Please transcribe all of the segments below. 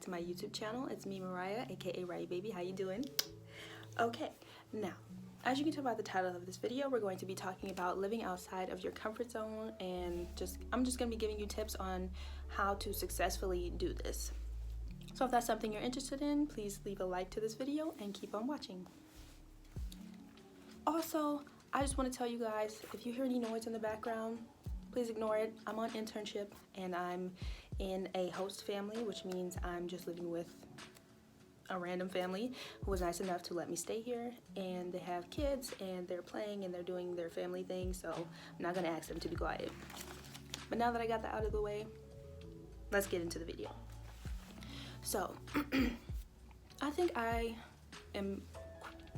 to my YouTube channel. It's me, Mariah, aka Rye Baby. How you doing? Okay, now, as you can tell by the title of this video, we're going to be talking about living outside of your comfort zone, and I'm just going to be giving you tips on how to successfully do this. So if that's something you're interested in, please leave a like to this video and keep on watching. Also, I just want to tell you guys, if you hear any noise in the background, please ignore it. I'm on internship and I'm in a host family, which means I'm just living with a random family who was nice enough to let me stay here, and they have kids and they're playing and they're doing their family thing, so I'm not gonna ask them to be quiet. But now that I got that out of the way, let's get into the video. So I think I am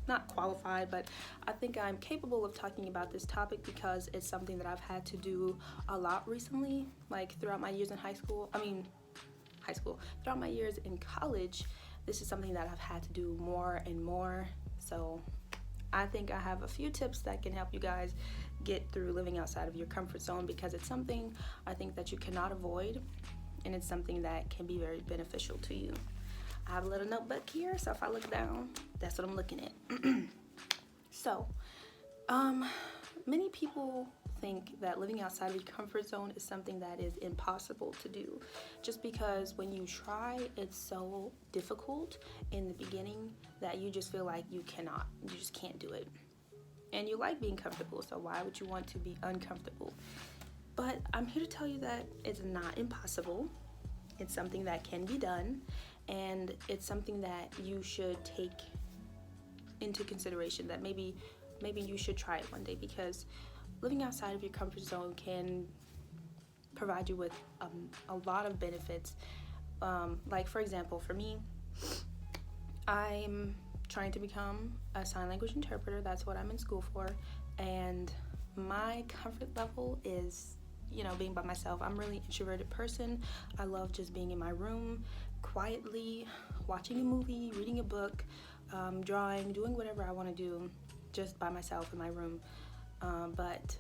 not qualified, but I think I'm capable of talking about this topic because it's something that I've had to do a lot recently, like throughout my years in throughout my years in college. This is something that I've had to do more and more. So I think I have a few tips that can help you guys get through living outside of your comfort zone, because it's something I think that you cannot avoid, and it's something that can be very beneficial to you. I have a little notebook here, so if I look down, that's what I'm looking at. So, many people think that living outside of your comfort zone is something that is impossible to do, just because when you try, it's so difficult in the beginning that you just feel like you just can't do it. And you like being comfortable, so why would you want to be uncomfortable? But I'm here to tell you that it's not impossible. It's something that can be done, and it's something that you should take into consideration, that maybe you should try it one day, because living outside of your comfort zone can provide you with a lot of benefits. Like, for example, for me, I'm trying to become a sign language interpreter. That's what I'm in school for, and my comfort level is, being by myself. I'm a really introverted person. I love just being in my room quietly, watching a movie, reading a book, drawing, doing whatever I want to do just by myself in my room. But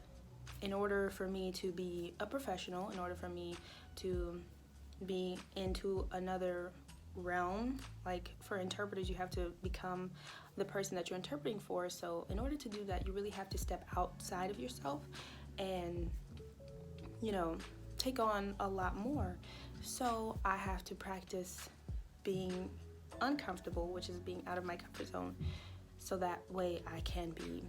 in order for me to be a professional, in order for me to be into another realm, like for interpreters, you have to become the person that you're interpreting for. So in order to do that, you really have to step outside of yourself and take on a lot more. So I have to practice being uncomfortable, which is being out of my comfort zone, so that way I can be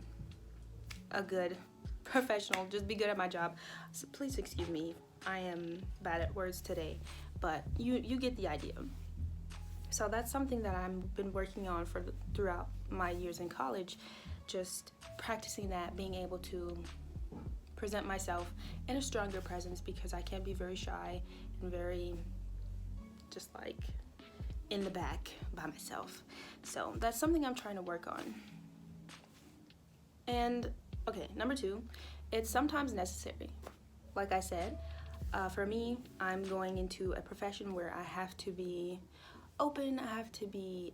a good professional, just be good at my job. So please excuse me, I am bad at words today, but you get the idea. So that's something that I've been working on throughout my years in college, just practicing that, being able to present myself in a stronger presence, because I can be very shy and very just like in the back by myself. So that's something I'm trying to work on. And okay, number 2, it's sometimes necessary. Like I said, for me, I'm going into a profession where I have to be open, I have to be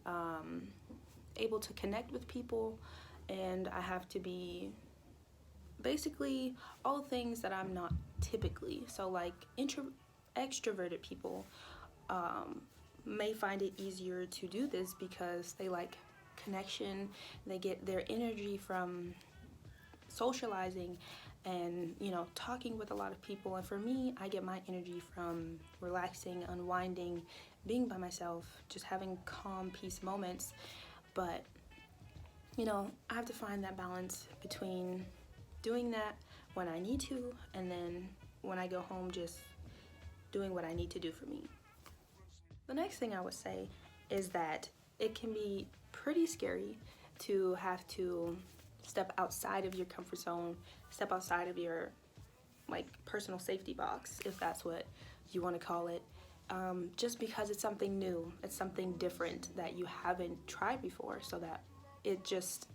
able to connect with people, and I have to be basically all things that I'm not typically. So like extroverted people may find it easier to do this because they like connection, they get their energy from socializing and talking with a lot of people. And for me, I get my energy from relaxing, unwinding, being by myself, just having calm peace moments. But I have to find that balance between doing that when I need to, and then when I go home, just doing what I need to do for me. The next thing I would say is that it can be pretty scary to have to step outside of your comfort zone, step outside of your personal safety box, if that's what you want to call it, just because it's something new, it's something different that you haven't tried before, so that it just,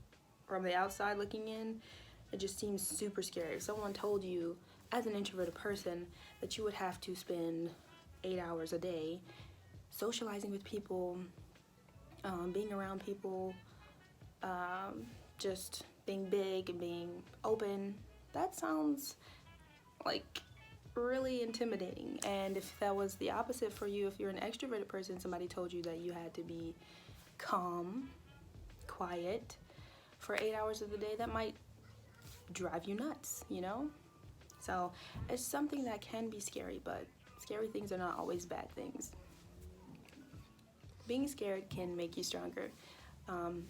from the outside looking in, it just seems super scary. If someone told you, as an introverted person, that you would have to spend 8 hours a day socializing with people, being around people, just being big and being open, that sounds like really intimidating. And if that was the opposite for you, if you're an extroverted person, somebody told you that you had to be calm, quiet for 8 hours of the day, that might drive you nuts, you know? So it's something that can be scary, but scary things are not always bad things. Being scared can make you stronger.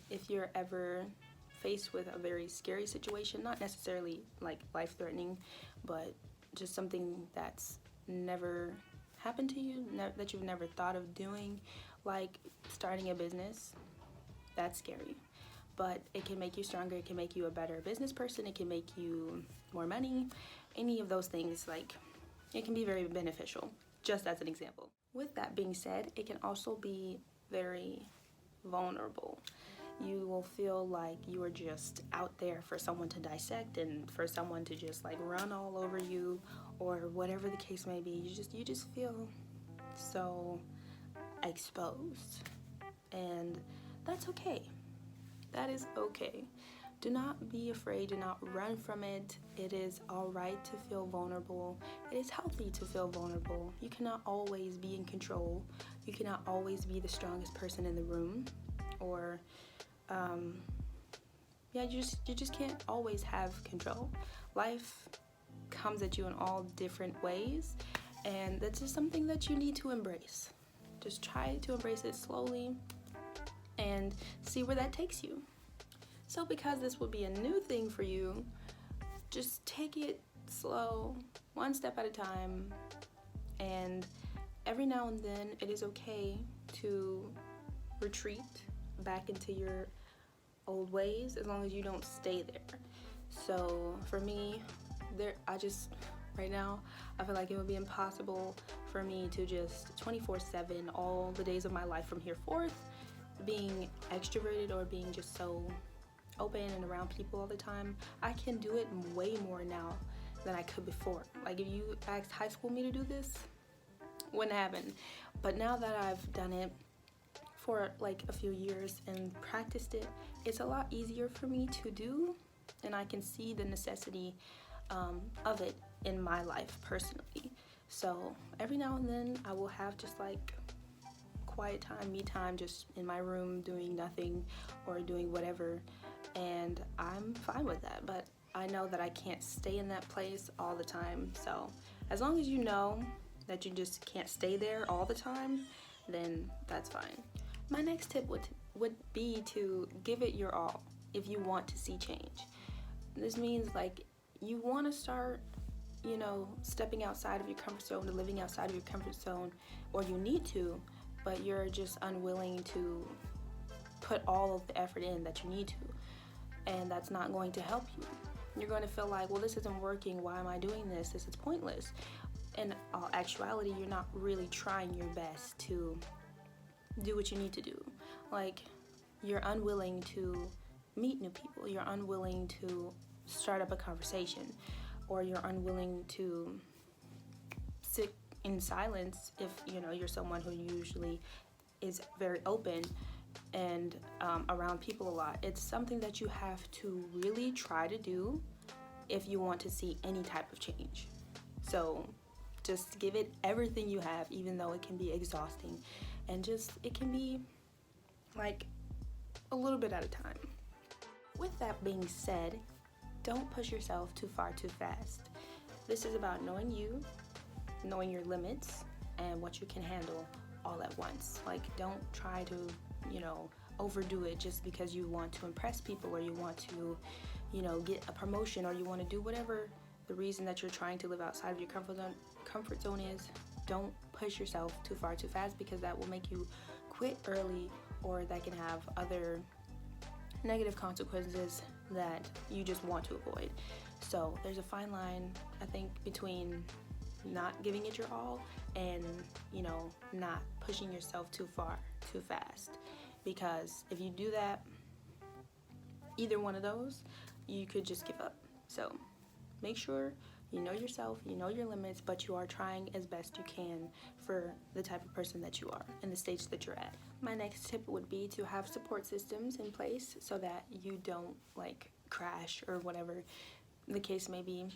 If you're ever faced with a very scary situation, not necessarily like life-threatening, but just something that's never happened to you, that you've never thought of doing, like starting a business, that's scary. But it can make you stronger, it can make you a better business person, it can make you more money, any of those things, like it can be very beneficial, just as an example. With that being said, it can also be very vulnerable. You will feel like you are just out there for someone to dissect and for someone to just like run all over you, or whatever the case may be. You just feel so exposed, and that's okay. That is okay. Do not be afraid, do not run from it. It is all right to feel vulnerable. It is healthy to feel vulnerable. You cannot always be in control. You cannot always be the strongest person in the room, or you just can't always have control. Life comes at you in all different ways, and that's just something that you need to embrace. Just try to embrace it slowly and see where that takes you. So because this will be a new thing for you, just take it slow, one step at a time, and every now and then it is okay to retreat back into your old ways, as long as you don't stay there. So for me, right now, I feel like it would be impossible for me to just 24/7 all the days of my life from here forth being extroverted or being just so open and around people all the time. I can do it way more now than I could before. Like if you asked high school me to do this, wouldn't happen. But now that I've done it for like a few years and practiced it, it's a lot easier for me to do, and I can see the necessity of it in my life personally. So every now and then I will have just like quiet time, me time, just in my room doing nothing or doing whatever, and I'm fine with that. But I know that I can't stay in that place all the time. So as long as you know that you just can't stay there all the time, then that's fine. My next tip would be to give it your all if you want to see change. This means like you want to start, stepping outside of your comfort zone, or living outside of your comfort zone, or you need to, but you're just unwilling to put all of the effort in that you need to, and that's not going to help you. You're going to feel like, well, this isn't working, why am I doing this? This is pointless. In all actuality, you're not really trying your best to do what you need to do. Like, you're unwilling to meet new people, you're unwilling to start up a conversation, or you're unwilling to sit in silence if you're someone who usually is very open and around people a lot. It's something that you have to really try to do if you want to see any type of change. So just give it everything you have, even though it can be exhausting, and it can be like a little bit at a time. With that being said, don't push yourself too far too fast. This is about knowing you, knowing your limits, and what you can handle all at once. Like, don't try to, overdo it just because you want to impress people, or you want to, get a promotion, or you want to do whatever the reason that you're trying to live outside of your comfort zone is. Don't push yourself too far too fast, because that will make you quit early, or that can have other negative consequences that you just want to avoid. So there's a fine line, I think, between not giving it your all and not pushing yourself too far too fast, because if you do that, either one of those, you could just give up. So make sure you know yourself, you know your limits, but you are trying as best you can for the type of person that you are and the stage that you're at. My next tip would be to have support systems in place so that you don't crash or whatever the case may be.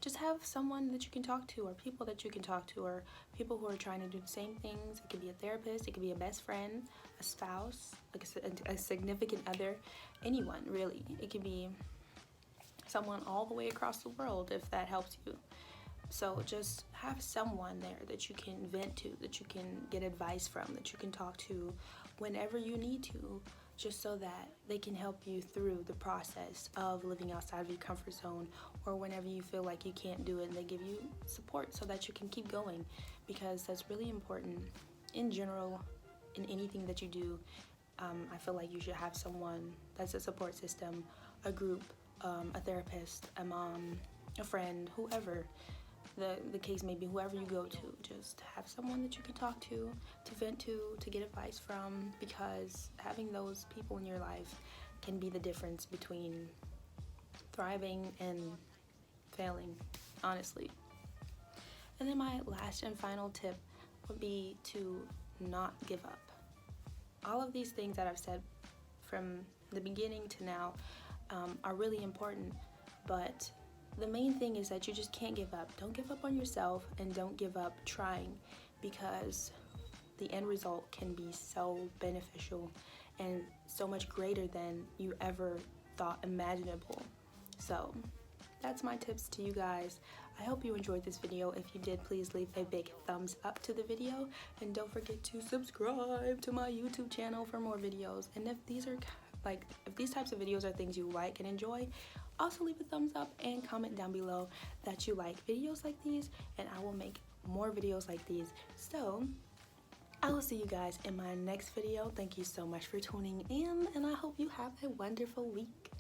just have someone that you can talk to, or people that you can talk to, or people who are trying to do the same things. It could be a therapist, it could be a best friend, a spouse, like a significant other, anyone really. It could be someone all the way across the world if that helps you. So just have someone there that you can vent to, that you can get advice from, that you can talk to whenever you need to, just so that they can help you through the process of living outside of your comfort zone, or whenever you feel like you can't do it, and they give you support so that you can keep going, because that's really important in general in anything that you do. I feel like you should have someone that's a support system, a group, a therapist, a mom, a friend, whoever the case may be, whoever you go to. Just have someone that you can talk to vent to get advice from, because having those people in your life can be the difference between thriving and failing, honestly. And then my last and final tip would be to not give up. All of these things that I've said from the beginning to now are really important, but the main thing is that you just can't give up. Don't give up on yourself, and don't give up trying, because the end result can be so beneficial and so much greater than you ever thought imaginable. So that's my tips to you guys. I hope you enjoyed this video. If you did, please leave a big thumbs up to the video, and don't forget to subscribe to my YouTube channel for more videos. And if these types of videos are things you like and enjoy, also leave a thumbs up and comment down below that you like videos like these, and I will make more videos like these. So I will see you guys in my next video. Thank you so much for tuning in, and I hope you have a wonderful week.